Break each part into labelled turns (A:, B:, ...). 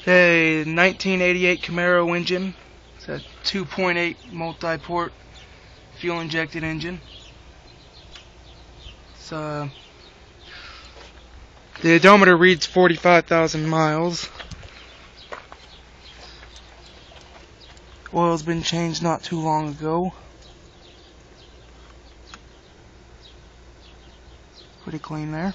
A: A 1988 Camaro engine. It's a 2.8 multi-port fuel-injected engine. The odometer reads 45,000 miles. Oil's been changed not too long ago. Pretty clean there.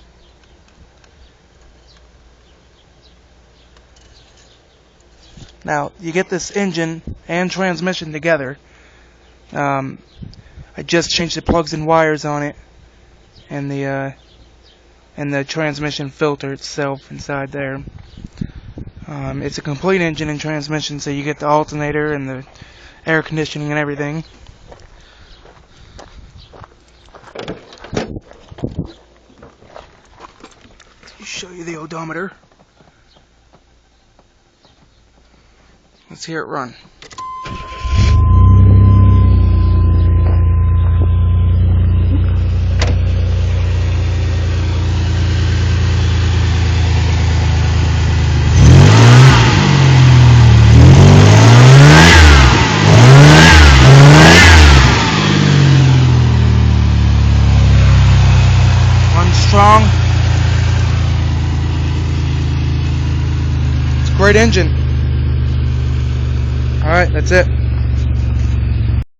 A: Now, you get this engine and transmission together. I just changed the plugs and wires on it, and the transmission filter itself inside there. It's a complete engine and transmission, so you get the alternator and the air conditioning and everything. Let's show you the odometer. Let's hear it run. Strong. It's a great engine. Alright, that's it.